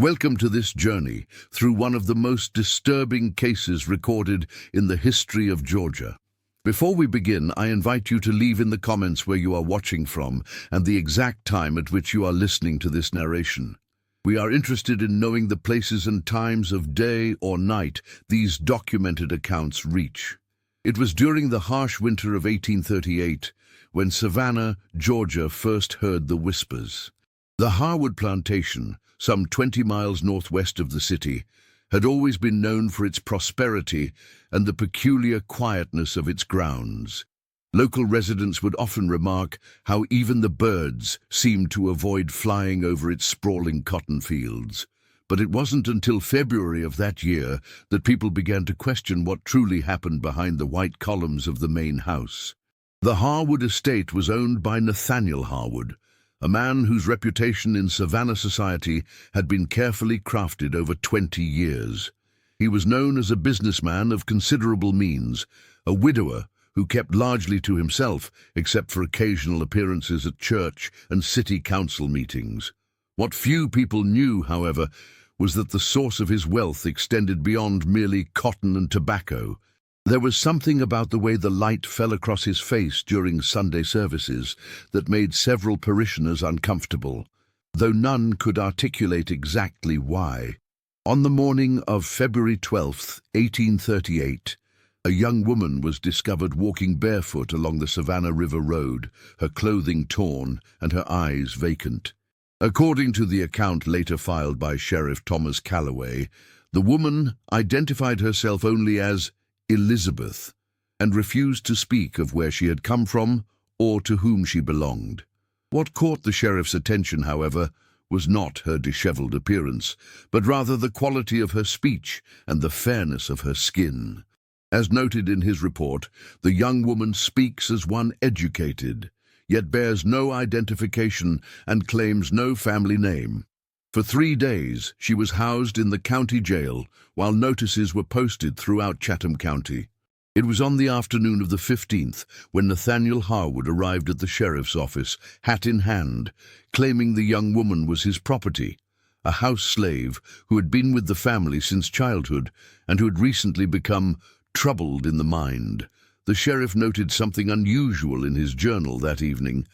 Welcome to this journey through one of the most disturbing cases recorded in the history of Georgia. Before we begin, I invite you to leave in the comments where you are watching from and the exact time at which you are listening to this narration. We are interested in knowing the places and times of day or night these documented accounts reach. It was during the harsh winter of 1838 when Savannah, Georgia, first heard the whispers. The Harwood plantation, some 20 miles northwest of the city, had always been known for its prosperity and the peculiar quietness of its grounds. Local residents would often remark how even the birds seemed to avoid flying over its sprawling cotton fields. But it wasn't until February of that year that people began to question what truly happened behind the white columns of the main house. The Harwood estate was owned by Nathaniel Harwood, a man whose reputation in Savannah society had been carefully crafted over 20 years. He was known as a businessman of considerable means, a widower who kept largely to himself except for occasional appearances at church and city council meetings. What few people knew, however, was that the source of his wealth extended beyond merely cotton and tobacco. There was something about the way the light fell across his face during Sunday services that made several parishioners uncomfortable, though none could articulate exactly why. On the morning of February 12, 1838, a young woman was discovered walking barefoot along the Savannah River Road, her clothing torn and her eyes vacant. According to the account later filed by Sheriff Thomas Calloway, the woman identified herself only as Elizabeth, and refused to speak of where she had come from or to whom she belonged. What caught the sheriff's attention, however, was not her disheveled appearance, but rather the quality of her speech and the fairness of her skin. As noted in his report, the young woman speaks as one educated, yet bears no identification and claims no family name. For 3 days, she was housed in the county jail, while notices were posted throughout Chatham County. It was on the afternoon of the 15th when Nathaniel Harwood arrived at the sheriff's office, hat in hand, claiming the young woman was his property, a house slave who had been with the family since childhood and who had recently become troubled in the mind. The sheriff noted something unusual in his journal that evening.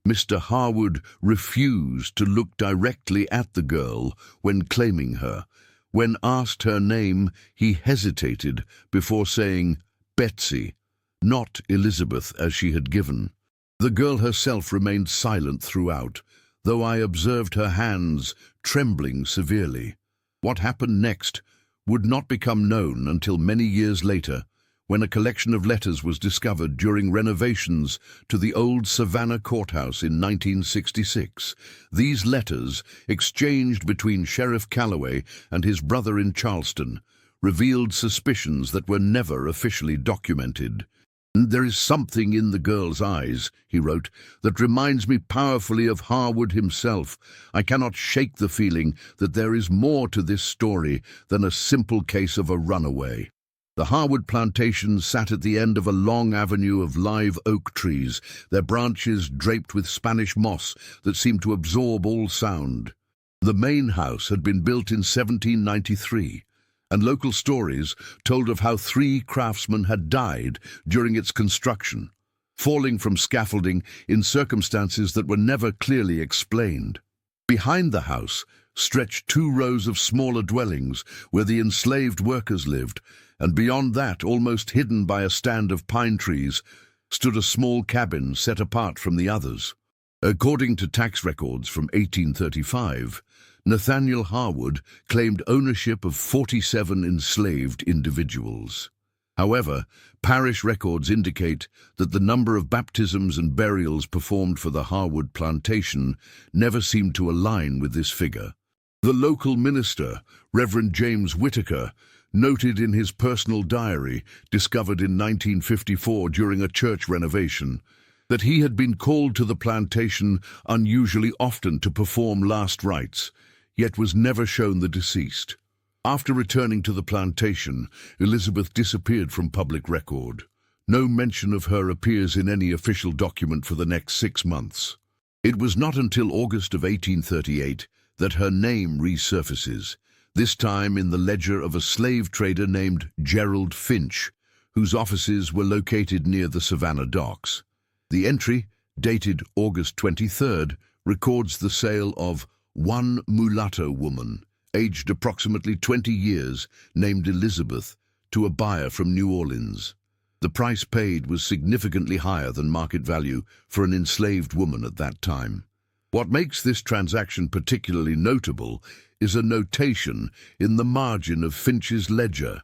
Mr. Harwood refused to look directly at the girl when claiming her. When asked her name, he hesitated before saying Betsy, not Elizabeth as she had given. The girl herself remained silent throughout, though I observed her hands trembling severely. What happened next would not become known until many years later, when a collection of letters was discovered during renovations to the old Savannah courthouse in 1966. These letters, exchanged between Sheriff Calloway and his brother in Charleston, revealed suspicions that were never officially documented. "There is something in the girl's eyes," he wrote, "that reminds me powerfully of Harwood himself. I cannot shake the feeling that there is more to this story than a simple case of a runaway." The Harwood plantation sat at the end of a long avenue of live oak trees, their branches draped with Spanish moss that seemed to absorb all sound. The main house had been built in 1793, and local stories told of how 3 craftsmen had died during its construction, falling from scaffolding in circumstances that were never clearly explained. Behind the house stretched 2 rows of smaller dwellings where the enslaved workers lived, and beyond that, almost hidden by a stand of pine trees, stood a small cabin set apart from the others. According to tax records from 1835, Nathaniel Harwood claimed ownership of 47 enslaved individuals. However, parish records indicate that the number of baptisms and burials performed for the Harwood plantation never seemed to align with this figure. The local minister, Reverend James Whitaker, noted in his personal diary, discovered in 1954 during a church renovation, that he had been called to the plantation unusually often to perform last rites, yet was never shown the deceased. After returning to the plantation, Elizabeth disappeared from public record. No mention of her appears in any official document for the next 6 months. It was not until August of 1838 that her name resurfaces, this time in the ledger of a slave trader named Gerald Finch, whose offices were located near the Savannah docks. The entry, dated August 23rd, records the sale of one mulatto woman, aged approximately 20 years, named Elizabeth, to a buyer from New Orleans. The price paid was significantly higher than market value for an enslaved woman at that time. What makes this transaction particularly notable is a notation in the margin of Finch's ledger.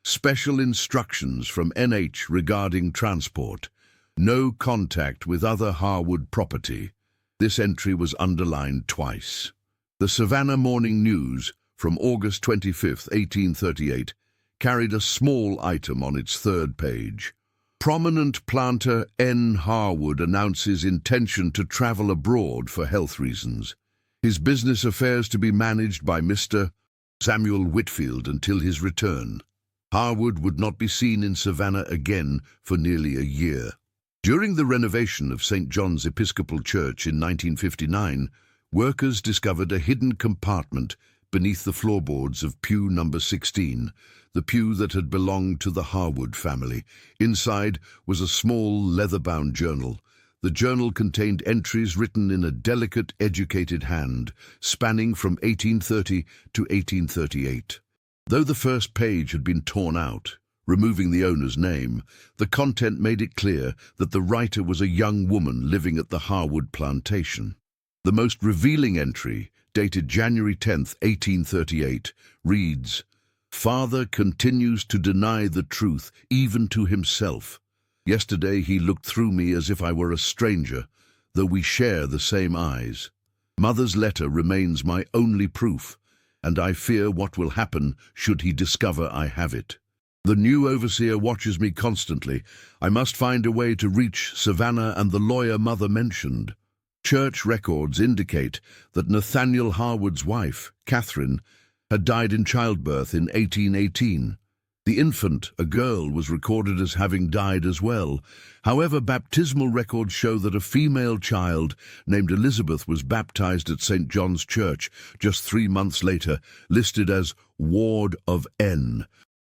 Special instructions from NH regarding transport. No contact with other Harwood property. This entry was underlined twice. The Savannah Morning News, from August 25, 1838, carried a small item on its third page. Prominent planter N. Harwood announces intention to travel abroad for health reasons. His business affairs to be managed by Mr. Samuel Whitfield until his return. Harwood would not be seen in Savannah again for nearly a year. During the renovation of St. John's Episcopal Church in 1959, workers discovered a hidden compartment beneath the floorboards of pew number 16, the pew that had belonged to the Harwood family. Inside was a small leather-bound journal. The journal contained entries written in a delicate, educated hand, spanning from 1830 to 1838. Though the first page had been torn out, removing the owner's name, the content made it clear that the writer was a young woman living at the Harwood plantation. The most revealing entry, dated January 10, 1838, reads, "Father continues to deny the truth, even to himself. Yesterday he looked through me as if I were a stranger, though we share the same eyes. Mother's letter remains my only proof, and I fear what will happen should he discover I have it. The new overseer watches me constantly. I must find a way to reach Savannah and the lawyer mother mentioned." Church records indicate that Nathaniel Harwood's wife, Catherine, had died in childbirth in 1818. The infant, a girl, was recorded as having died as well. However, baptismal records show that a female child named Elizabeth was baptized at St. John's Church just 3 months later, listed as ward of N.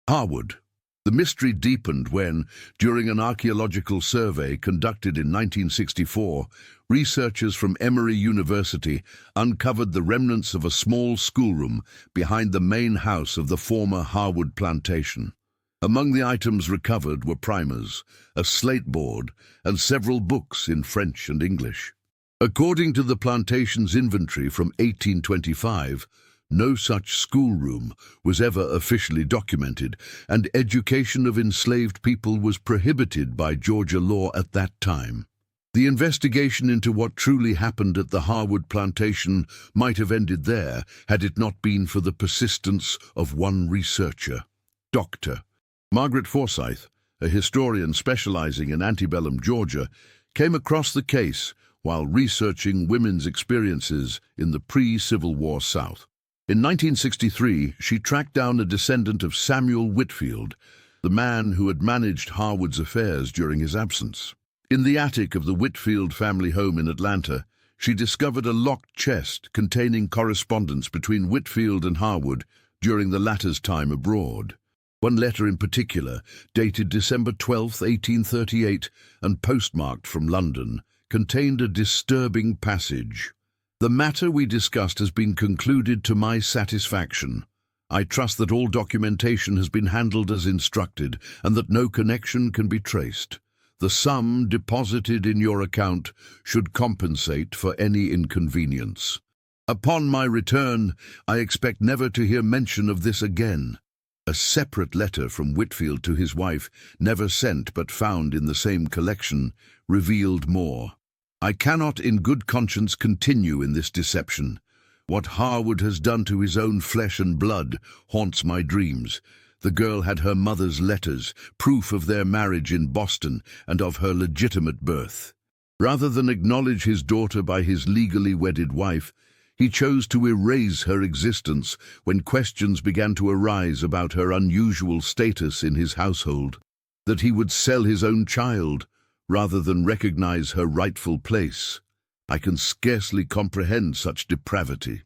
Harwood. The mystery deepened when, during an archaeological survey conducted in 1964, researchers from Emory University uncovered the remnants of a small schoolroom behind the main house of the former Harwood plantation. Among the items recovered were primers, a slate board, and several books in French and English. According to the plantation's inventory from 1825, no such schoolroom was ever officially documented, and education of enslaved people was prohibited by Georgia law at that time. The investigation into what truly happened at the Harwood plantation might have ended there had it not been for the persistence of one researcher. Dr. Margaret Forsyth, a historian specializing in antebellum Georgia, came across the case while researching women's experiences in the pre-Civil War South. In 1963, she tracked down a descendant of Samuel Whitfield, the man who had managed Harwood's affairs during his absence. In the attic of the Whitfield family home in Atlanta, she discovered a locked chest containing correspondence between Whitfield and Harwood during the latter's time abroad. One letter in particular, dated December 12, 1838, and postmarked from London, contained a disturbing passage. "The matter we discussed has been concluded to my satisfaction. I trust that all documentation has been handled as instructed and that no connection can be traced. The sum deposited in your account should compensate for any inconvenience. Upon my return, I expect never to hear mention of this again." A separate letter from Whitfield to his wife, never sent but found in the same collection, revealed more. "I cannot in good conscience continue in this deception. What Harwood has done to his own flesh and blood haunts my dreams. The girl had her mother's letters, proof of their marriage in Boston and of her legitimate birth. Rather than acknowledge his daughter by his legally wedded wife, he chose to erase her existence when questions began to arise about her unusual status in his household, that he would sell his own child rather than recognize her rightful place. I can scarcely comprehend such depravity."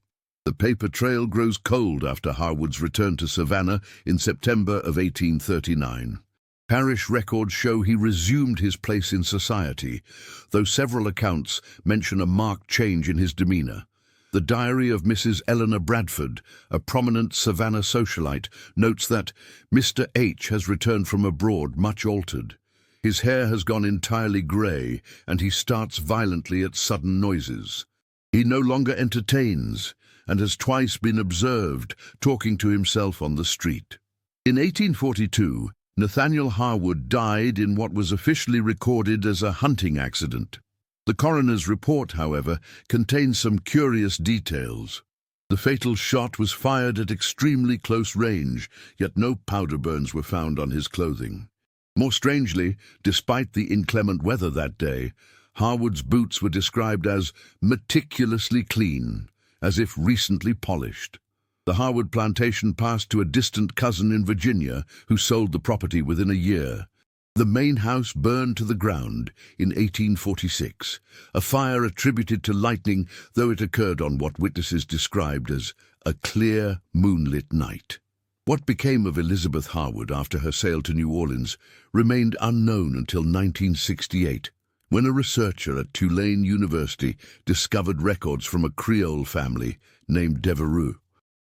The paper trail grows cold after Harwood's return to Savannah in September of 1839. Parish records show he resumed his place in society, though several accounts mention a marked change in his demeanor. The diary of Mrs. Eleanor Bradford, a prominent Savannah socialite, notes that Mr. H has returned from abroad much altered. His hair has gone entirely grey, and he starts violently at sudden noises. He no longer entertains, and has twice been observed talking to himself on the street. In 1842, Nathaniel Harwood died in what was officially recorded as a hunting accident. The coroner's report, however, contains some curious details. The fatal shot was fired at extremely close range, yet no powder burns were found on his clothing. More strangely, despite the inclement weather that day, Harwood's boots were described as meticulously clean, as if recently polished. The Harwood plantation passed to a distant cousin in Virginia, who sold the property within a year. The main house burned to the ground in 1846, a fire attributed to lightning, though it occurred on what witnesses described as a clear, moonlit night. What became of Elizabeth Harwood after her sail to New Orleans remained unknown until 1968, when a researcher at Tulane University discovered records from a Creole family named Devereux.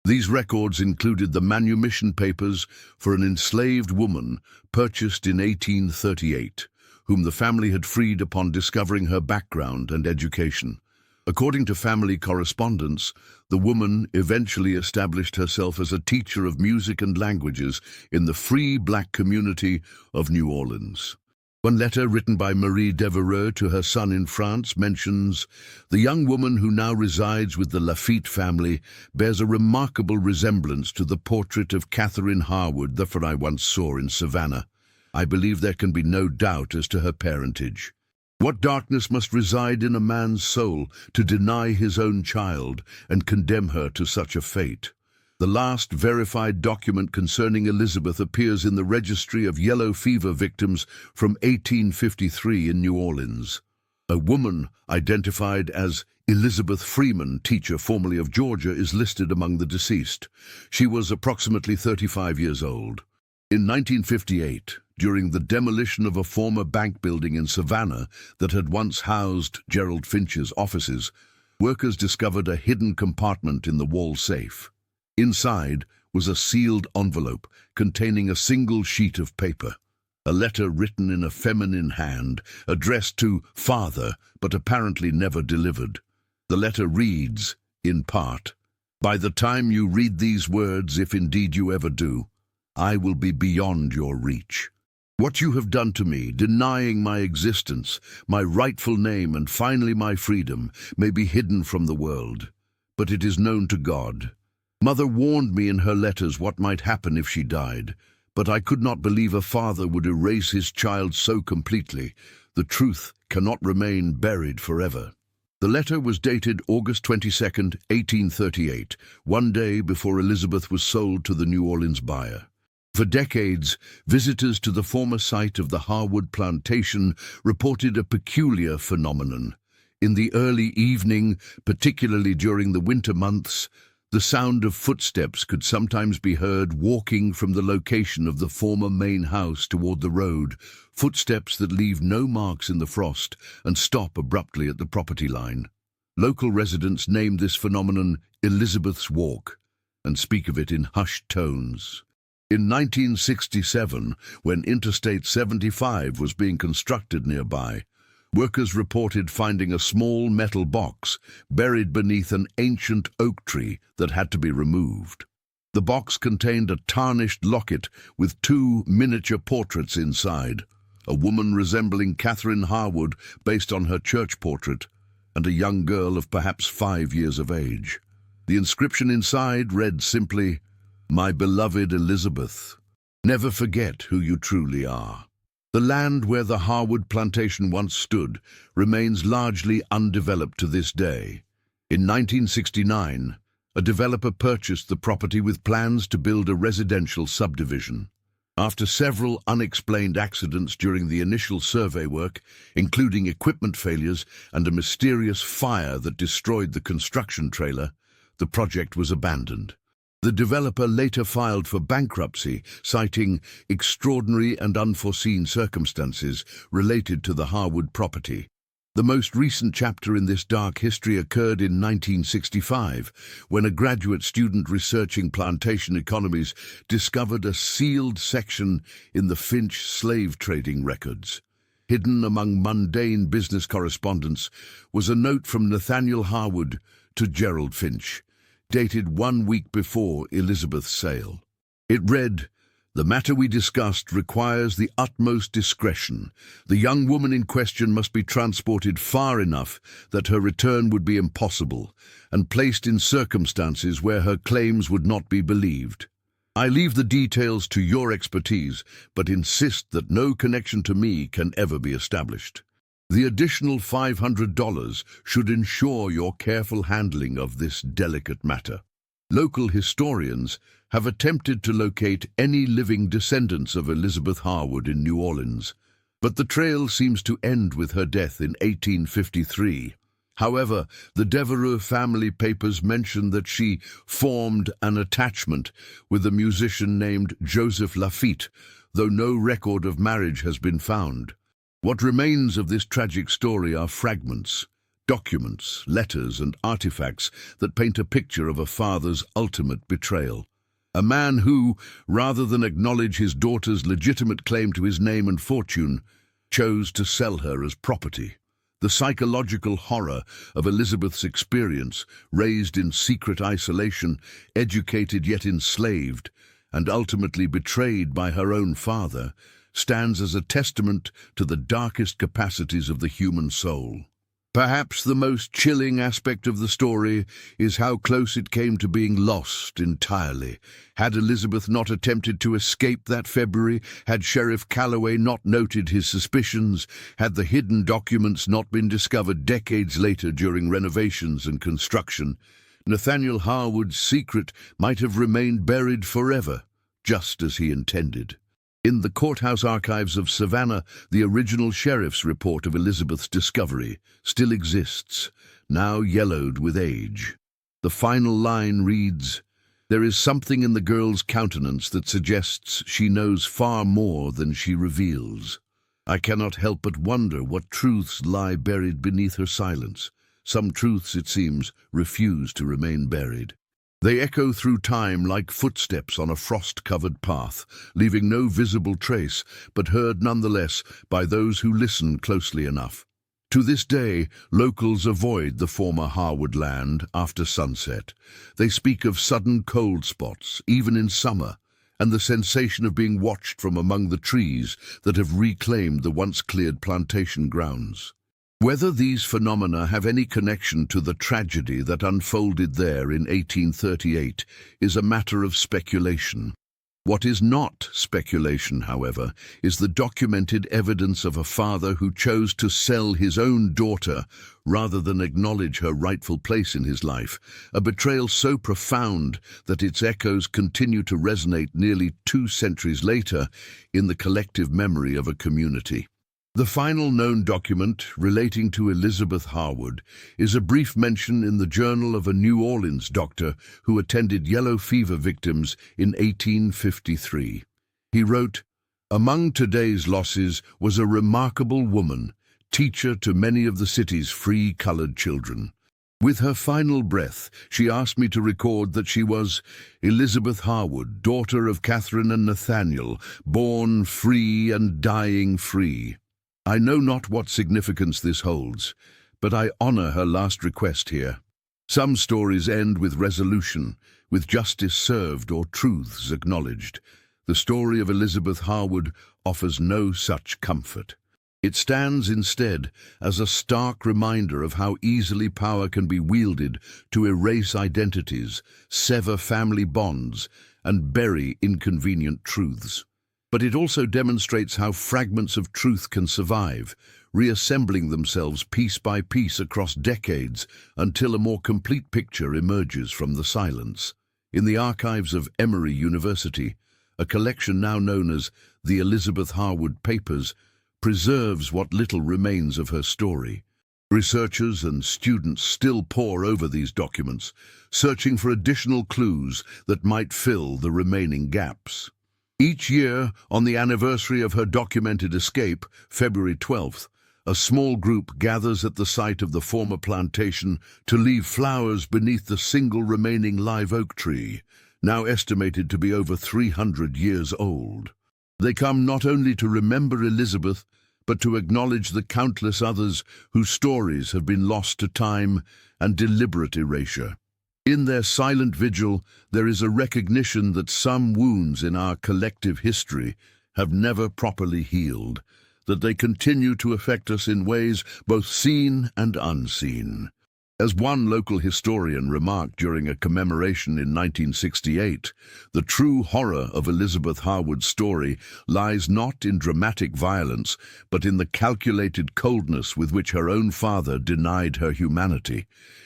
These records included the manumission papers for an enslaved woman purchased in 1838, whom the family had freed upon discovering her background and education. According to family correspondence, the woman eventually established herself as a teacher of music and languages in the free black community of New Orleans. One letter written by Marie Devereux to her son in France mentions, "The young woman who now resides with the Lafitte family bears a remarkable resemblance to the portrait of Catherine Harwood that I once saw in Savannah. I believe there can be no doubt as to her parentage. What darkness must reside in a man's soul to deny his own child and condemn her to such a fate?" The last verified document concerning Elizabeth appears in the Registry of Yellow Fever Victims from 1853 in New Orleans. A woman identified as Elizabeth Freeman, teacher formerly of Georgia, is listed among the deceased. She was approximately 35 years old. In 1958, during the demolition of a former bank building in Savannah that had once housed Gerald Finch's offices, workers discovered a hidden compartment in the wall safe. Inside was a sealed envelope containing a single sheet of paper, a letter written in a feminine hand, addressed to Father, but apparently never delivered. The letter reads, in part, "By the time you read these words, if indeed you ever do, I will be beyond your reach. What you have done to me, denying my existence, my rightful name, and finally my freedom, may be hidden from the world, but it is known to God. Mother warned me in her letters what might happen if she died, but I could not believe a father would erase his child so completely. The truth cannot remain buried forever." The letter was dated August 22, 1838, one day before Elizabeth was sold to the New Orleans buyer. For decades, visitors to the former site of the Harwood plantation reported a peculiar phenomenon. In the early evening, particularly during the winter months, the sound of footsteps could sometimes be heard walking from the location of the former main house toward the road, footsteps that leave no marks in the frost and stop abruptly at the property line. Local residents named this phenomenon Elizabeth's Walk and speak of it in hushed tones. In 1967, when Interstate 75 was being constructed nearby, workers reported finding a small metal box buried beneath an ancient oak tree that had to be removed. The box contained a tarnished locket with two miniature portraits inside, a woman resembling Catherine Harwood based on her church portrait, and a young girl of perhaps 5 years of age. The inscription inside read simply, "My beloved Elizabeth, never forget who you truly are." The land where the Harwood plantation once stood remains largely undeveloped to this day. In 1969, a developer purchased the property with plans to build a residential subdivision. After several unexplained accidents during the initial survey work, including equipment failures and a mysterious fire that destroyed the construction trailer, The project was abandoned. The developer later filed for bankruptcy, citing extraordinary and unforeseen circumstances related to the Harwood property. The most recent chapter in this dark history occurred in 1965, when a graduate student researching plantation economies discovered a sealed section in the Finch slave trading records. Hidden among mundane business correspondence was a note from Nathaniel Harwood to Gerald Finch, dated 1 week before Elizabeth's sale. It read, "The matter we discussed requires the utmost discretion. The young woman in question must be transported far enough that her return would be impossible, and placed in circumstances where her claims would not be believed. I leave the details to your expertise, but insist that no connection to me can ever be established. The additional $500 should ensure your careful handling of this delicate matter." Local historians have attempted to locate any living descendants of Elizabeth Harwood in New Orleans, but the trail seems to end with her death in 1853. However, the Devereux family papers mention that she formed an attachment with a musician named Joseph Lafitte, though no record of marriage has been found. What remains of this tragic story are fragments, documents, letters, and artifacts that paint a picture of a father's ultimate betrayal. A man who, rather than acknowledge his daughter's legitimate claim to his name and fortune, chose to sell her as property. The psychological horror of Elizabeth's experience, raised in secret isolation, educated yet enslaved, and ultimately betrayed by her own father, stands as a testament to the darkest capacities of the human soul. Perhaps the most chilling aspect of the story is how close it came to being lost entirely. Had Elizabeth not attempted to escape that February, had Sheriff Calloway not noted his suspicions, had the hidden documents not been discovered decades later during renovations and construction, Nathaniel Harwood's secret might have remained buried forever, just as he intended. In the courthouse archives of Savannah, the original sheriff's report of Elizabeth's discovery still exists, now yellowed with age. The final line reads, "There is something in the girl's countenance that suggests she knows far more than she reveals. I cannot help but wonder what truths lie buried beneath her silence. Some truths, it seems, refuse to remain buried. They echo through time like footsteps on a frost-covered path, leaving no visible trace, but heard nonetheless by those who listen closely enough. To this day, locals avoid the former Harwood land after sunset. They speak of sudden cold spots, even in summer, and the sensation of being watched from among the trees that have reclaimed the once cleared plantation grounds. Whether these phenomena have any connection to the tragedy that unfolded there in 1838 is a matter of speculation. What is not speculation, however, is the documented evidence of a father who chose to sell his own daughter rather than acknowledge her rightful place in his life, a betrayal so profound that its echoes continue to resonate nearly 2 centuries later in the collective memory of a community. The final known document relating to Elizabeth Harwood is a brief mention in the journal of a New Orleans doctor who attended yellow fever victims in 1853. He wrote, "Among today's losses was a remarkable woman, teacher to many of the city's free colored children. With her final breath, she asked me to record that she was Elizabeth Harwood, daughter of Catherine and Nathaniel, born free and dying free. I know not what significance this holds, but I honor her last request here. Some stories end with resolution, with justice served or truths acknowledged. The story of Elizabeth Harwood offers no such comfort. It stands instead as a stark reminder of how easily power can be wielded to erase identities, sever family bonds, and bury inconvenient truths. But it also demonstrates how fragments of truth can survive, reassembling themselves piece by piece across decades until a more complete picture emerges from the silence. In the archives of Emory University, a collection now known as the Elizabeth Harwood Papers preserves what little remains of her story. Researchers and students still pore over these documents, searching for additional clues that might fill the remaining gaps. Each year, on the anniversary of her documented escape, February 12th, a small group gathers at the site of the former plantation to leave flowers beneath the single remaining live oak tree, now estimated to be over 300 years old. They come not only to remember Elizabeth, but to acknowledge the countless others whose stories have been lost to time and deliberate erasure. In their silent vigil, there is a recognition that some wounds in our collective history have never properly healed, that they continue to affect us in ways both seen and unseen. As one local historian remarked during a commemoration in 1968, the true horror of Elizabeth Harwood's story lies not in dramatic violence, but in the calculated coldness with which her own father denied her humanity.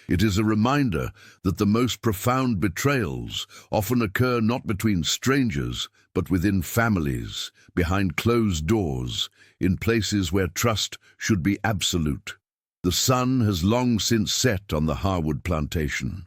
It is a reminder that the most profound betrayals often occur not between strangers, but within families, behind closed doors, in places where trust should be absolute. The sun has long since set on the Harwood plantation.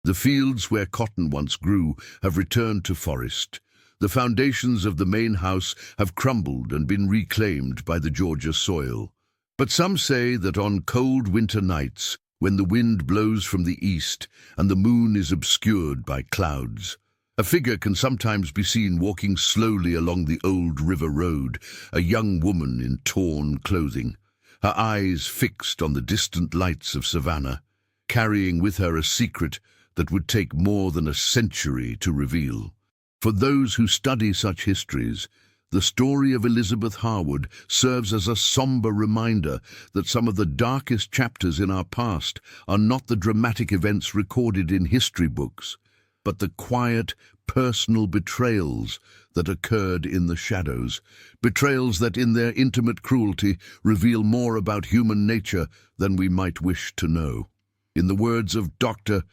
The fields where cotton once grew have returned to forest. The foundations of the main house have crumbled and been reclaimed by the Georgia soil. But some say that on cold winter nights, when the wind blows from the east and the moon is obscured by clouds, a figure can sometimes be seen walking slowly along the old river road, a young woman in torn clothing, her eyes fixed on the distant lights of Savannah, carrying with her a secret that would take more than a century to reveal. For those who study such histories, the story of Elizabeth Harwood serves as a somber reminder that some of the darkest chapters in our past are not the dramatic events recorded in history books, but the quiet, personal betrayals that occurred in the shadows, betrayals that in their intimate cruelty reveal more about human nature than we might wish to know. In the words of Dr.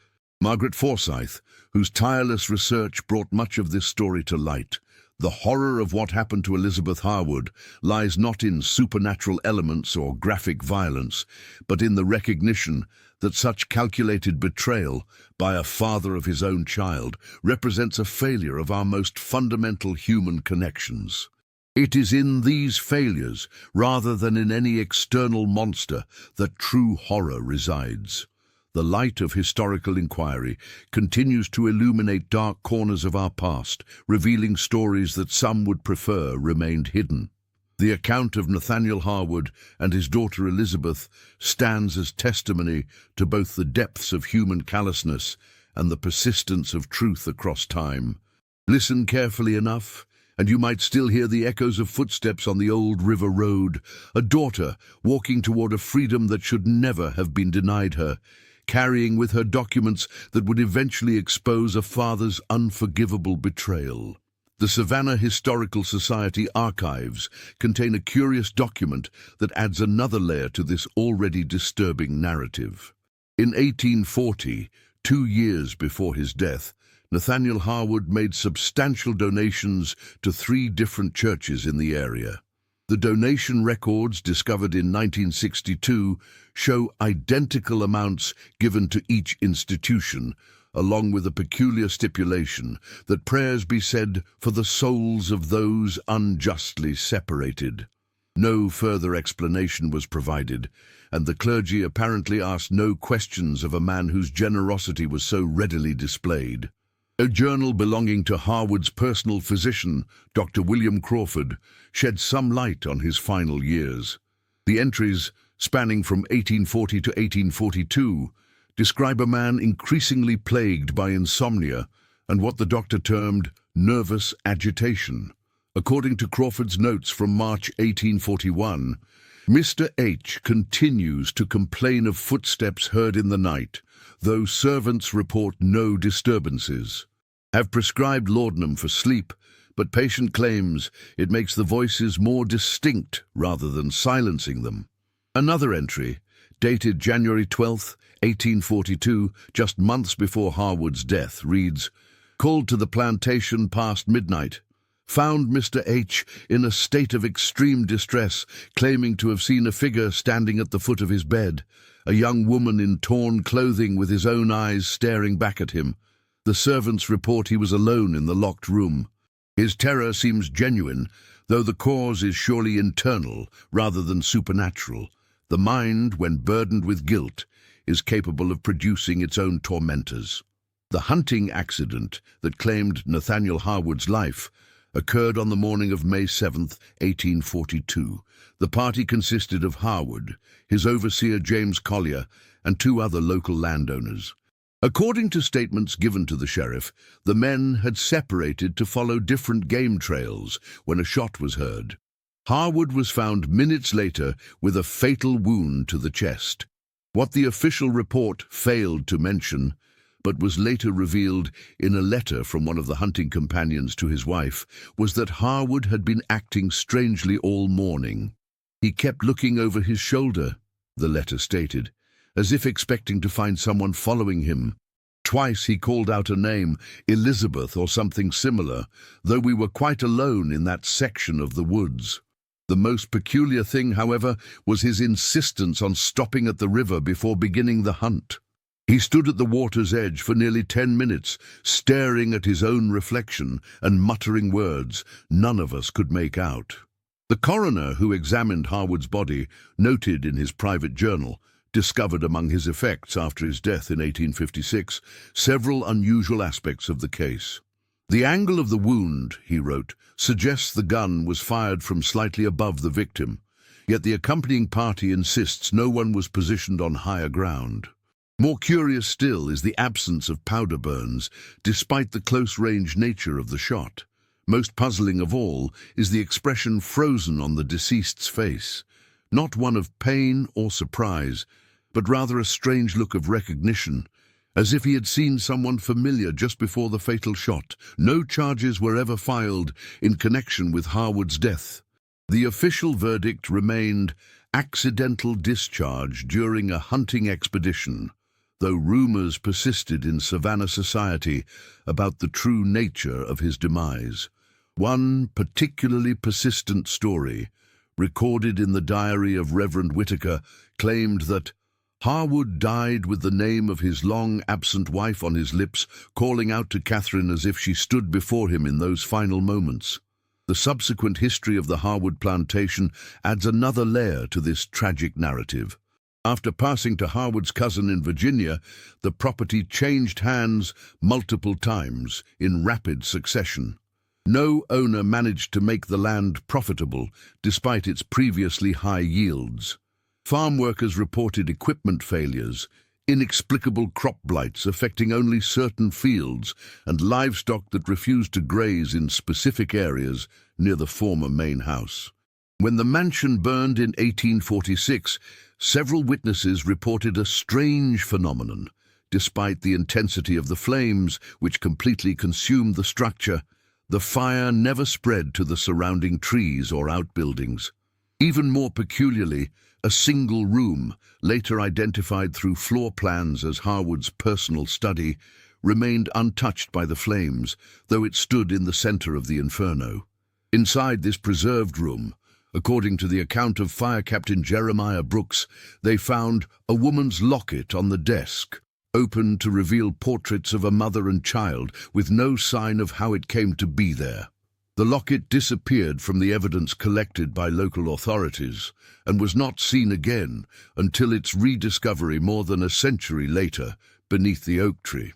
Margaret Forsyth, whose tireless research brought much of this story to light, the horror of what happened to Elizabeth Harwood lies not in supernatural elements or graphic violence, but in the recognition that such calculated betrayal by a father of his own child represents a failure of our most fundamental human connections. It is in these failures, rather than in any external monster, that true horror resides. The light of historical inquiry continues to illuminate dark corners of our past, revealing stories that some would prefer remained hidden. The account of Nathaniel Harwood and his daughter Elizabeth stands as testimony to both the depths of human callousness and the persistence of truth across time. Listen carefully enough, and you might still hear the echoes of footsteps on the old river road, a daughter walking toward a freedom that should never have been denied her, carrying with her documents that would eventually expose a father's unforgivable betrayal. The Savannah Historical Society archives contain a curious document that adds another layer to this already disturbing narrative. In 1840, 2 years before his death, Nathaniel Harwood made substantial donations to 3 different churches in the area. The donation records discovered in 1962 show identical amounts given to each institution, along with a peculiar stipulation that prayers be said for the souls of those unjustly separated. No further explanation was provided, and the clergy apparently asked no questions of a man whose generosity was so readily displayed. A journal belonging to Harwood's personal physician, Dr. William Crawford, shed some light on his final years. The entries, spanning from 1840 to 1842, describe a man increasingly plagued by insomnia and what the doctor termed nervous agitation. According to Crawford's notes from March 1841, Mr. H. continues to complain of footsteps heard in the night, though servants report no disturbances. Have prescribed laudanum for sleep, but patient claims it makes the voices more distinct rather than silencing them. Another entry, dated January 12, 1842, just months before Harwood's death, reads, "Called to the plantation past midnight. found Mr. H in a state of extreme distress, claiming to have seen a figure standing at the foot of his bed, a young woman in torn clothing with his own eyes staring back at him. The servants report he was alone in the locked room. His terror seems genuine, though the cause is surely internal rather than supernatural. The mind, when burdened with guilt, is capable of producing its own tormentors. The hunting accident that claimed Nathaniel Harwood's life occurred on the morning of May 7th, 1842. The party consisted of Harwood, his overseer James Collier, and 2 other local landowners. According to statements given to the sheriff, the men had separated to follow different game trails when a shot was heard. Harwood was found minutes later with a fatal wound to the chest. What the official report failed to mention, but was later revealed in a letter from one of the hunting companions to his wife, was that Harwood had been acting strangely all morning. He kept looking over his shoulder, the letter stated, as if expecting to find someone following him. Twice he called out a name, Elizabeth or something similar, though we were quite alone in that section of the woods. The most peculiar thing, however, was his insistence on stopping at the river before beginning the hunt. He stood at the water's edge for nearly 10 minutes, staring at his own reflection and muttering words none of us could make out. The coroner who examined Harwood's body noted in his private journal, discovered among his effects after his death in 1856, several unusual aspects of the case. The angle of the wound, he wrote, suggests the gun was fired from slightly above the victim, yet the accompanying party insists no one was positioned on higher ground. More curious still is the absence of powder burns, despite the close-range nature of the shot. Most puzzling of all is the expression frozen on the deceased's face, not one of pain or surprise, but rather a strange look of recognition, as if he had seen someone familiar just before the fatal shot. No charges were ever filed in connection with Harwood's death. The official verdict remained accidental discharge during a hunting expedition, though rumors persisted in Savannah society about the true nature of his demise. One particularly persistent story, recorded in the diary of Reverend Whitaker, claimed that Harwood died with the name of his long-absent wife on his lips, calling out to Catherine as if she stood before him in those final moments. The subsequent history of the Harwood plantation adds another layer to this tragic narrative. After passing to Harwood's cousin in Virginia, the property changed hands multiple times in rapid succession. No owner managed to make the land profitable, despite its previously high yields. Farm workers reported equipment failures, inexplicable crop blights affecting only certain fields, and livestock that refused to graze in specific areas near the former main house. When the mansion burned in 1846, several witnesses reported a strange phenomenon. Despite the intensity of the flames, which completely consumed the structure, the fire never spread to the surrounding trees or outbuildings. Even more peculiarly, a single room, later identified through floor plans as Harwood's personal study, remained untouched by the flames, though it stood in the center of the inferno. Inside this preserved room, according to the account of Fire Captain Jeremiah Brooks, they found a woman's locket on the desk, open to reveal portraits of a mother and child, with no sign of how it came to be there. The locket disappeared from the evidence collected by local authorities and was not seen again until its rediscovery more than a century later beneath the oak tree.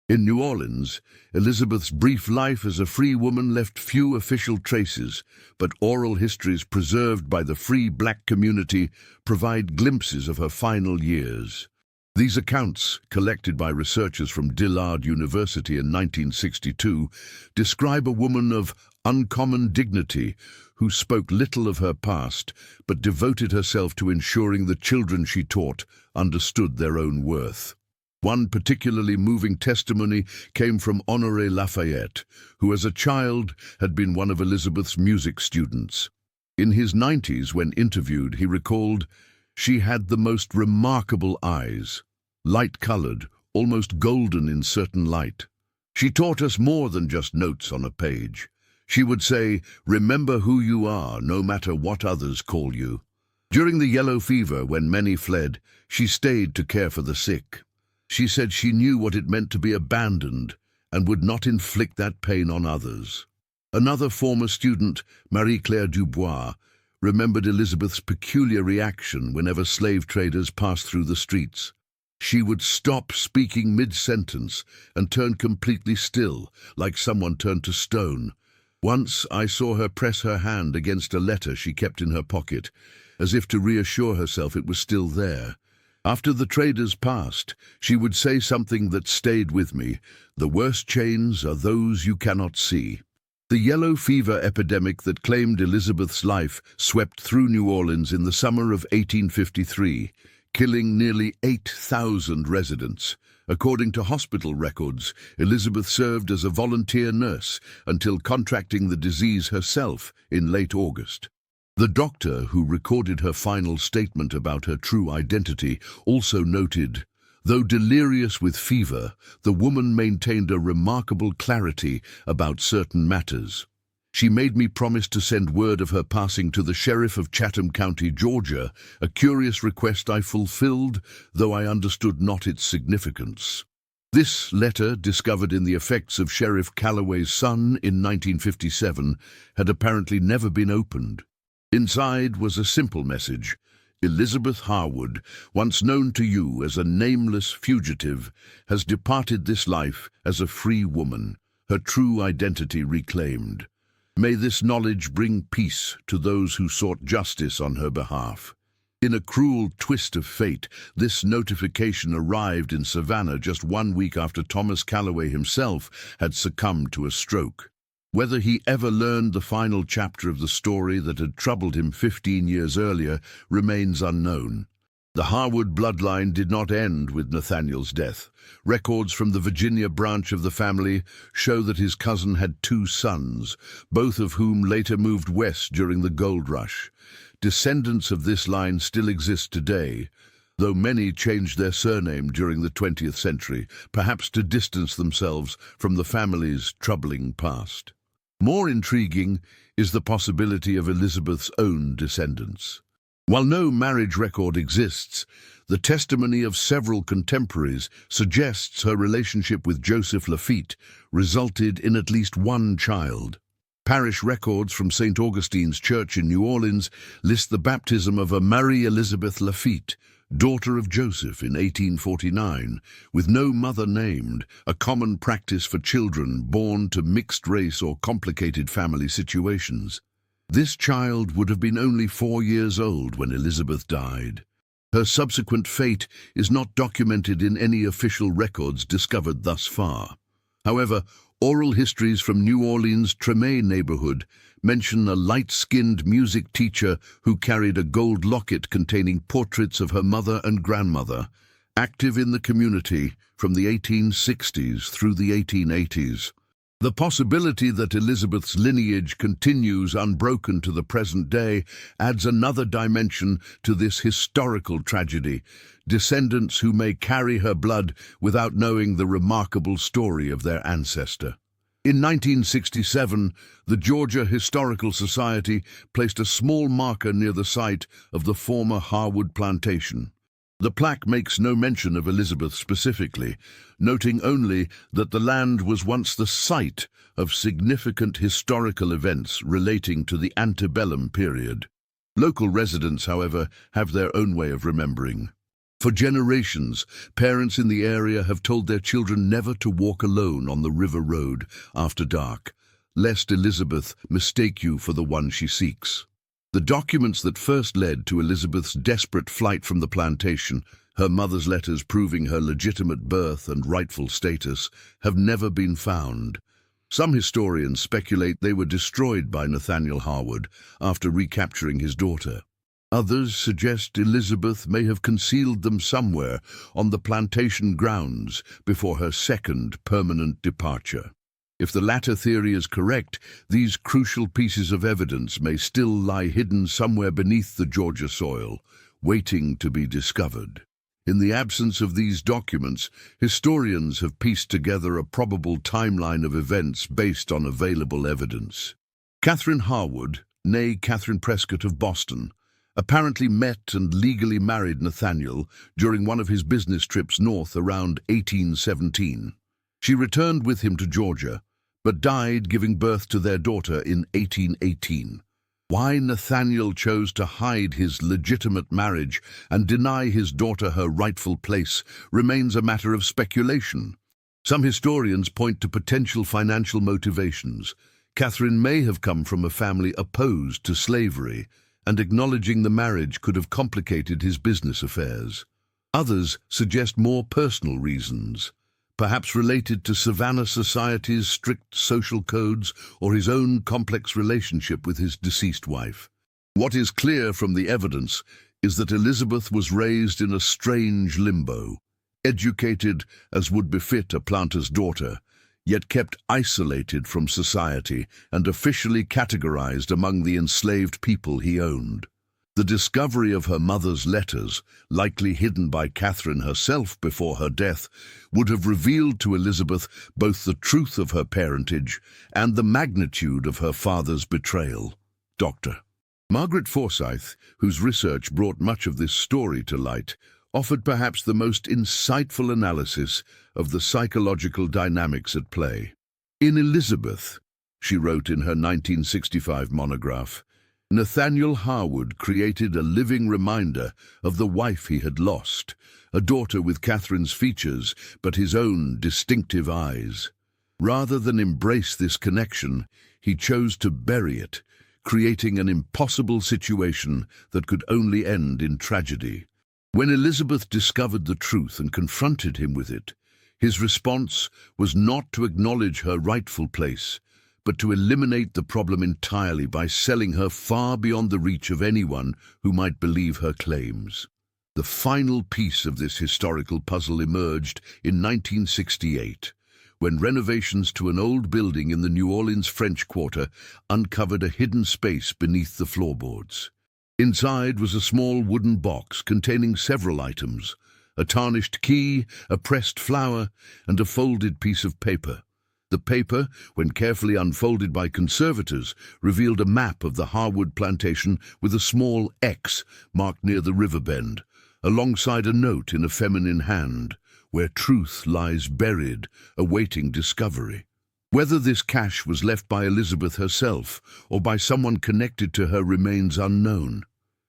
In New Orleans, Elizabeth's brief life as a free woman left few official traces, but oral histories preserved by the free black community provide glimpses of her final years. These accounts, collected by researchers from Dillard University in 1962, describe a woman of uncommon dignity who spoke little of her past but devoted herself to ensuring the children she taught understood their own worth. One particularly moving testimony came from Honoré Lafayette, who as a child had been one of Elizabeth's music students. In his 90s, when interviewed, he recalled, "She had the most remarkable eyes, light-colored, almost golden in certain light. She taught us more than just notes on a page. She would say, "Remember who you are, no matter what others call you." During the yellow fever, when many fled, she stayed to care for the sick. She said she knew what it meant to be abandoned and would not inflict that pain on others. Another former student, Marie-Claire Dubois, remembered Elizabeth's peculiar reaction whenever slave traders passed through the streets. She would stop speaking mid-sentence and turn completely still, like someone turned to stone. Once I saw her press her hand against a letter she kept in her pocket, as if to reassure herself it was still there. After the traders passed, she would say something that stayed with me: "The worst chains are those you cannot see." The yellow fever epidemic that claimed Elizabeth's life swept through New Orleans in the summer of 1853, killing nearly 8,000 residents. According to hospital records, Elizabeth served as a volunteer nurse until contracting the disease herself in late August. The doctor who recorded her final statement about her true identity also noted, "Though delirious with fever, the woman maintained a remarkable clarity about certain matters. She made me promise to send word of her passing to the sheriff of Chatham County, Georgia, a curious request I fulfilled, though I understood not its significance." This letter, discovered in the effects of Sheriff Calloway's son in 1957, had apparently never been opened. Inside was a simple message: "Elizabeth Harwood, once known to you as a nameless fugitive, has departed this life as a free woman, her true identity reclaimed. May this knowledge bring peace to those who sought justice on her behalf." In a cruel twist of fate, this notification arrived in Savannah just 1 week after Thomas Calloway himself had succumbed to a stroke. Whether he ever learned the final chapter of the story that had troubled him 15 years earlier remains unknown. The Harwood bloodline did not end with Nathaniel's death. Records from the Virginia branch of the family show that his cousin had 2 sons, both of whom later moved west during the gold rush. Descendants of this line still exist today, though many changed their surname during the 20th century, perhaps to distance themselves from the family's troubling past. More intriguing is the possibility of Elizabeth's own descendants. While no marriage record exists, the testimony of several contemporaries suggests her relationship with Joseph Lafitte resulted in at least 1 child. Parish records from St. Augustine's Church in New Orleans list the baptism of a Marie Elizabeth Lafitte, daughter of Joseph, in 1849, with no mother named, a common practice for children born to mixed-race or complicated family situations. This child would have been only 4 years old when Elizabeth died. Her subsequent fate is not documented in any official records discovered thus far. However, oral histories from New Orleans' Treme neighborhood mention a light-skinned music teacher who carried a gold locket containing portraits of her mother and grandmother, active in the community from the 1860s through the 1880s. The possibility that Elizabeth's lineage continues unbroken to the present day adds another dimension to this historical tragedy, descendants who may carry her blood without knowing the remarkable story of their ancestor. In 1967, the Georgia Historical Society placed a small marker near the site of the former Harwood plantation. The plaque makes no mention of Elizabeth specifically, noting only that the land was once the site of significant historical events relating to the antebellum period. Local residents, however, have their own way of remembering. For generations, parents in the area have told their children never to walk alone on the river road after dark, lest Elizabeth mistake you for the one she seeks. The documents that first led to Elizabeth's desperate flight from the plantation, her mother's letters proving her legitimate birth and rightful status, have never been found. Some historians speculate they were destroyed by Nathaniel Harwood after recapturing his daughter. Others suggest Elizabeth may have concealed them somewhere on the plantation grounds before her second permanent departure. If the latter theory is correct, these crucial pieces of evidence may still lie hidden somewhere beneath the Georgia soil, waiting to be discovered. In the absence of these documents, historians have pieced together a probable timeline of events based on available evidence. Catherine Harwood, née Catherine Prescott of Boston, apparently met and legally married Nathaniel during one of his business trips north around 1817. She returned with him to Georgia, but died giving birth to their daughter in 1818. Why Nathaniel chose to hide his legitimate marriage and deny his daughter her rightful place remains a matter of speculation. Some historians point to potential financial motivations. Catherine may have come from a family opposed to slavery, and acknowledging the marriage could have complicated his business affairs. Others suggest more personal reasons, perhaps related to Savannah society's strict social codes or his own complex relationship with his deceased wife. What is clear from the evidence is that Elizabeth was raised in a strange limbo, educated as would befit a planter's daughter, yet kept isolated from society and officially categorized among the enslaved people he owned. The discovery of her mother's letters, likely hidden by Catherine herself before her death, would have revealed to Elizabeth both the truth of her parentage and the magnitude of her father's betrayal. Dr. Margaret Forsyth, whose research brought much of this story to light, offered perhaps the most insightful analysis of the psychological dynamics at play. In Elizabeth, she wrote in her 1965 monograph, Nathaniel Harwood created a living reminder of the wife he had lost, a daughter with Catherine's features but his own distinctive eyes. Rather than embrace this connection, he chose to bury it, creating an impossible situation that could only end in tragedy. When Elizabeth discovered the truth and confronted him with it, his response was not to acknowledge her rightful place, but to eliminate the problem entirely by selling her far beyond the reach of anyone who might believe her claims. The final piece of this historical puzzle emerged in 1968, when renovations to an old building in the New Orleans French Quarter uncovered a hidden space beneath the floorboards. Inside was a small wooden box containing several items, a tarnished key, a pressed flower, and a folded piece of paper. The paper, when carefully unfolded by conservators, revealed a map of the Harwood plantation with a small X marked near the river bend, alongside a note in a feminine hand, where truth lies buried, awaiting discovery. Whether this cache was left by Elizabeth herself or by someone connected to her remains unknown.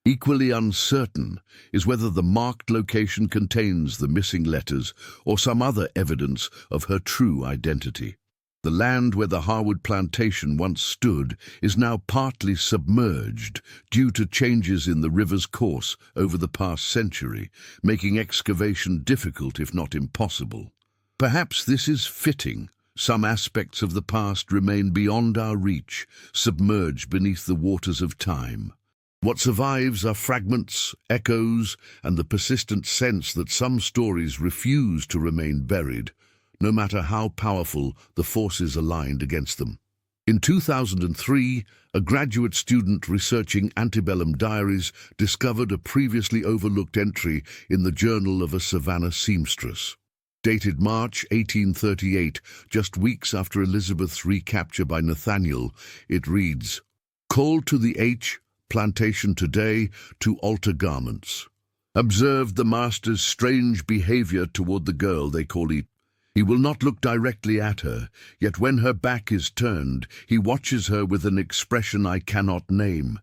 Equally uncertain is whether the marked location contains the missing letters or some other evidence of her true identity. The land where the Harwood plantation once stood is now partly submerged due to changes in the river's course over the past century, making excavation difficult if not impossible. Perhaps this is fitting. Some aspects of the past remain beyond our reach, submerged beneath the waters of time. What survives are fragments, echoes, and the persistent sense that some stories refuse to remain buried, no matter how powerful the forces aligned against them. In 2003, a graduate student researching antebellum diaries discovered a previously overlooked entry in the journal of a Savannah seamstress. Dated March 1838, just weeks after Elizabeth's recapture by Nathaniel, it reads, "Called to the H plantation today to alter garments. Observed the master's strange behavior toward the girl they call E. He will not look directly at her, yet when her back is turned, he watches her with an expression I cannot name.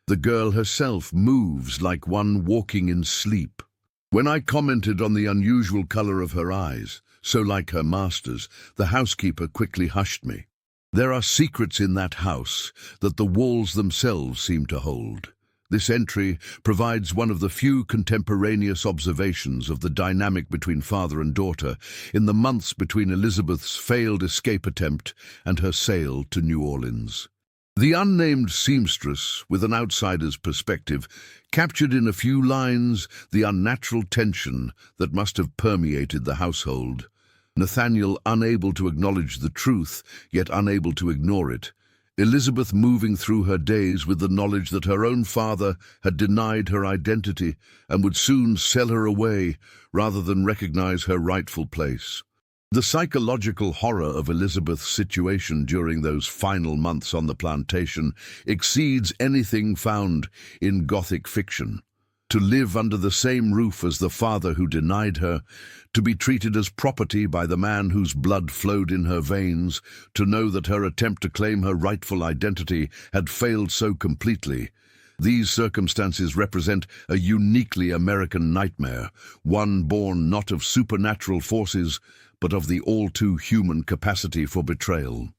The girl herself moves like one walking in sleep. When I commented on the unusual color of her eyes, so like her master's, the housekeeper quickly hushed me. There are secrets in that house that the walls themselves seem to hold." This entry provides one of the few contemporaneous observations of the dynamic between father and daughter in the months between Elizabeth's failed escape attempt and her sail to New Orleans. The unnamed seamstress, with an outsider's perspective, captured in a few lines the unnatural tension that must have permeated the household. Nathaniel unable to acknowledge the truth, yet unable to ignore it. Elizabeth moving through her days with the knowledge that her own father had denied her identity and would soon sell her away rather than recognize her rightful place. The psychological horror of Elizabeth's situation during those final months on the plantation exceeds anything found in Gothic fiction. To live under the same roof as the father who denied her, to be treated as property by the man whose blood flowed in her veins, to know that her attempt to claim her rightful identity had failed so completely. These circumstances represent a uniquely American nightmare, one born not of supernatural forces, but of the all-too-human capacity for betrayal.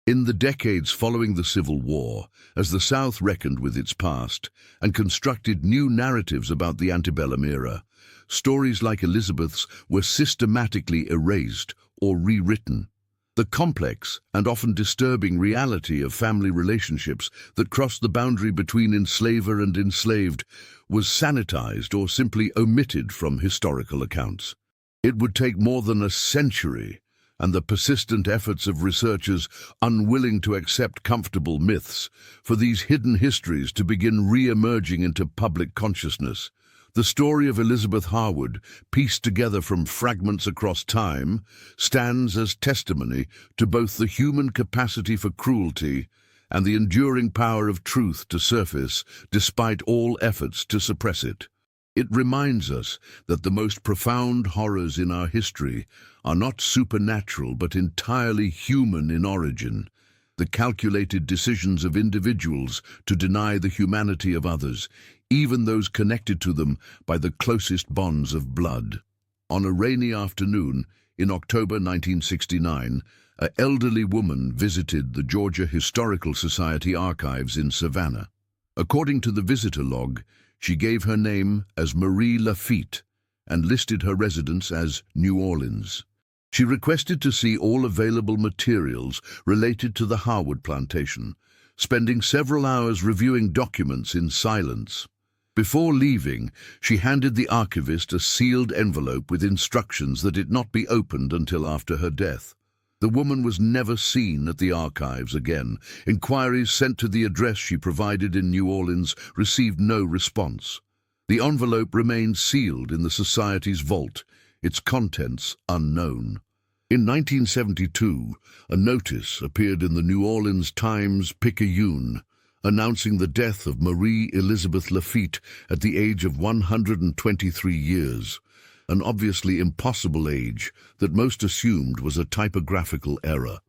In the decades following the Civil War, as the South reckoned with its past and constructed new narratives about the antebellum era, stories like Elizabeth's were systematically erased or rewritten. The complex and often disturbing reality of family relationships that crossed the boundary between enslaver and enslaved was sanitized or simply omitted from historical accounts. It would take more than a century and the persistent efforts of researchers unwilling to accept comfortable myths for these hidden histories to begin re-emerging into public consciousness. The story of Elizabeth Harwood, pieced together from fragments across time, stands as testimony to both the human capacity for cruelty and the enduring power of truth to surface despite all efforts to suppress it. It reminds us that the most profound horrors in our history are not supernatural but entirely human in origin. The calculated decisions of individuals to deny the humanity of others, even those connected to them by the closest bonds of blood. On a rainy afternoon in October 1969, an elderly woman visited the Georgia Historical Society archives in Savannah. According to the visitor log, she gave her name as Marie Lafitte and listed her residence as New Orleans. She requested to see all available materials related to the Harwood plantation, spending several hours reviewing documents in silence. Before leaving, she handed the archivist a sealed envelope with instructions that it not be opened until after her death. The woman was never seen at the archives again. Inquiries sent to the address she provided in New Orleans received no response. The envelope remained sealed in the Society's vault, its contents unknown. In 1972, a notice appeared in the New Orleans Times-Picayune announcing the death of Marie Elizabeth Lafitte at the age of 123 years. An obviously impossible age that most assumed was a typographical error.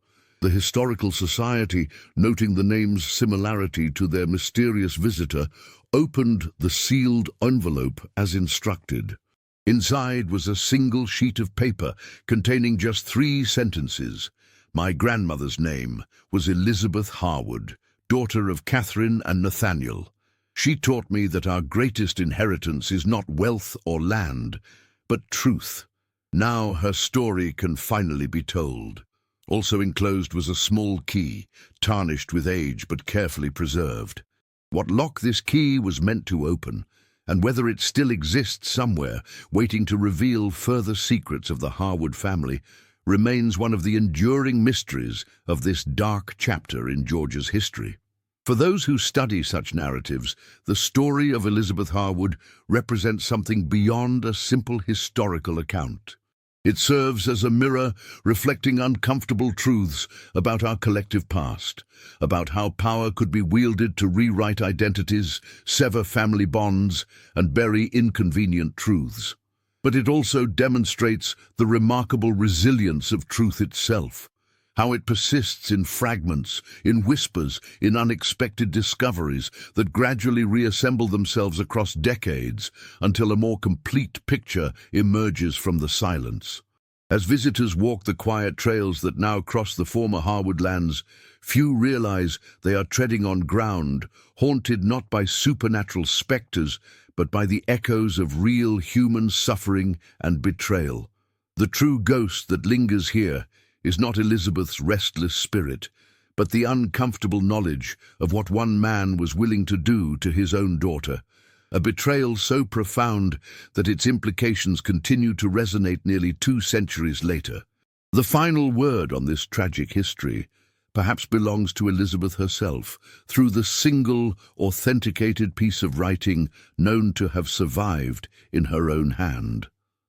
The Historical Society, noting the name's similarity to their mysterious visitor, opened the sealed envelope as instructed. Inside was a single sheet of paper containing just 3 sentences. My grandmother's name was Elizabeth Harwood, daughter of Catherine and Nathaniel. She taught me that our greatest inheritance is not wealth or land, but truth. Now her story can finally be told. Also enclosed was a small key, tarnished with age but carefully preserved. What lock this key was meant to open, and whether it still exists somewhere, waiting to reveal further secrets of the Harwood family, remains one of the enduring mysteries of this dark chapter in Georgia's history. For those who study such narratives, the story of Elizabeth Harwood represents something beyond a simple historical account. It serves as a mirror reflecting uncomfortable truths about our collective past, about how power could be wielded to rewrite identities, sever family bonds, and bury inconvenient truths. But it also demonstrates the remarkable resilience of truth itself, how it persists in fragments, in whispers, in unexpected discoveries that gradually reassemble themselves across decades until a more complete picture emerges from the silence. As visitors walk the quiet trails that now cross the former Harwood lands, few realize they are treading on ground haunted not by supernatural specters, but by the echoes of real human suffering and betrayal. The true ghost that lingers here is not Elizabeth's restless spirit, but the uncomfortable knowledge of what one man was willing to do to his own daughter, a betrayal so profound that its implications continue to resonate nearly 2 centuries later. The final word on this tragic history perhaps belongs to Elizabeth herself, through the single, authenticated piece of writing known to have survived in her own hand.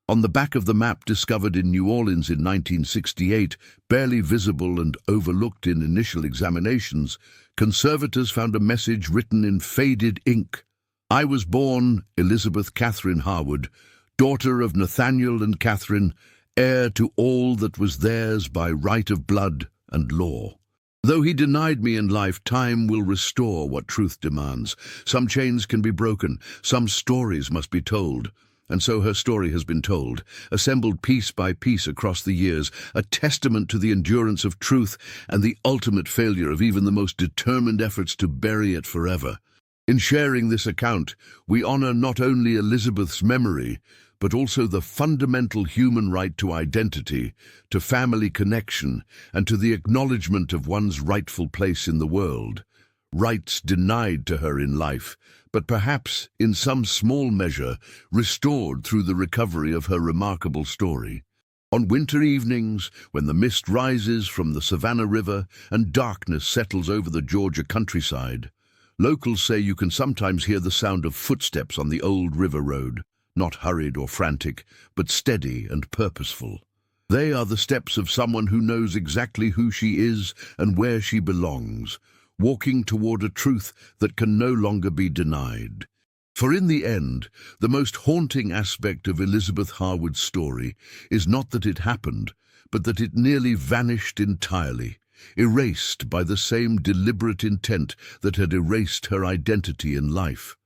On the back of the map discovered in New Orleans in 1968, barely visible and overlooked in initial examinations, conservators found a message written in faded ink. "I was born Elizabeth Catherine Harwood, daughter of Nathaniel and Catherine, heir to all that was theirs by right of blood and law. Though he denied me in life, time will restore what truth demands. Some chains can be broken, some stories must be told." And so her story has been told, assembled piece by piece across the years, a testament to the endurance of truth and the ultimate failure of even the most determined efforts to bury it forever. In sharing this account, we honor not only Elizabeth's memory, but also the fundamental human right to identity, to family connection, and to the acknowledgement of one's rightful place in the world. Rights denied to her in life, but perhaps, in some small measure, restored through the recovery of her remarkable story. On winter evenings, when the mist rises from the Savannah River and darkness settles over the Georgia countryside, locals say you can sometimes hear the sound of footsteps on the old river road, not hurried or frantic, but steady and purposeful. They are the steps of someone who knows exactly who she is and where she belongs, walking toward a truth that can no longer be denied. For in the end, the most haunting aspect of Elizabeth Harwood's story is not that it happened, but that it nearly vanished entirely, erased by the same deliberate intent that had erased her identity in life.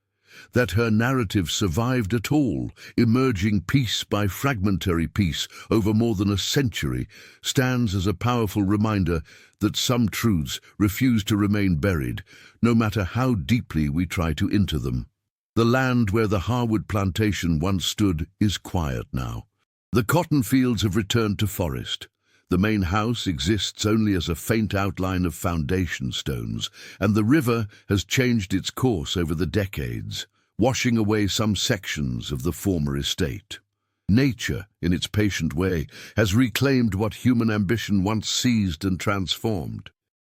That her narrative survived at all, emerging piece by fragmentary piece over more than a century, stands as a powerful reminder that some truths refuse to remain buried, no matter how deeply we try to enter them. The land where the Harwood plantation once stood is quiet now. The cotton fields have returned to forest. The main house exists only as a faint outline of foundation stones, and the river has changed its course over the decades, washing away some sections of the former estate. Nature, in its patient way, has reclaimed what human ambition once seized and transformed.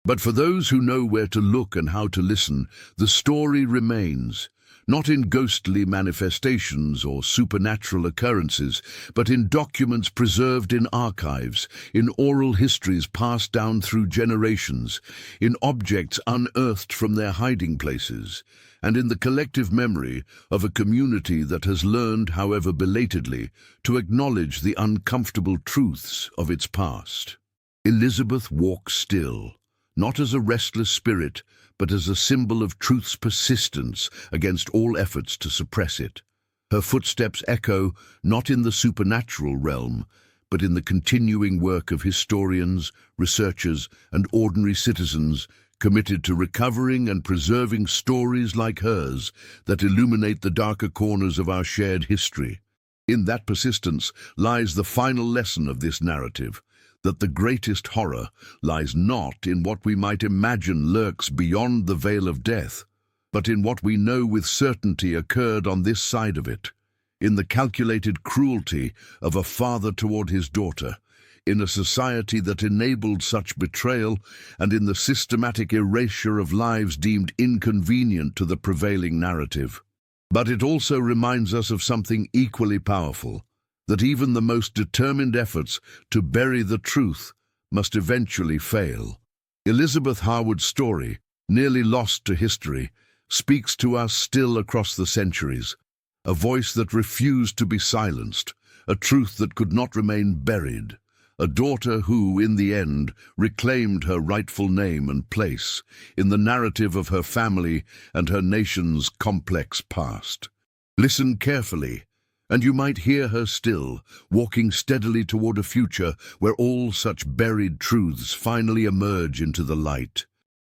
But for those who know where to look and how to listen, the story remains, not in ghostly manifestations or supernatural occurrences, but in documents preserved in archives, in oral histories passed down through generations, in objects unearthed from their hiding places, and in the collective memory of a community that has learned, however belatedly, to acknowledge the uncomfortable truths of its past. Elizabeth walks still, not as a restless spirit, but as a symbol of truth's persistence against all efforts to suppress it. Her footsteps echo not in the supernatural realm, but in the continuing work of historians, researchers, and ordinary citizens committed to recovering and preserving stories like hers that illuminate the darker corners of our shared history. In that persistence lies the final lesson of this narrative, that the greatest horror lies not in what we might imagine lurks beyond the veil of death, but in what we know with certainty occurred on this side of it, in the calculated cruelty of a father toward his daughter, in a society that enabled such betrayal, and in the systematic erasure of lives deemed inconvenient to the prevailing narrative. But it also reminds us of something equally powerful, that even the most determined efforts to bury the truth must eventually fail. Elizabeth Harwood's story, nearly lost to history, speaks to us still across the centuries, a voice that refused to be silenced, a truth that could not remain buried, a daughter who, in the end, reclaimed her rightful name and place in the narrative of her family and her nation's complex past. Listen carefully, and you might hear her still, walking steadily toward a future where all such buried truths finally emerge into the light.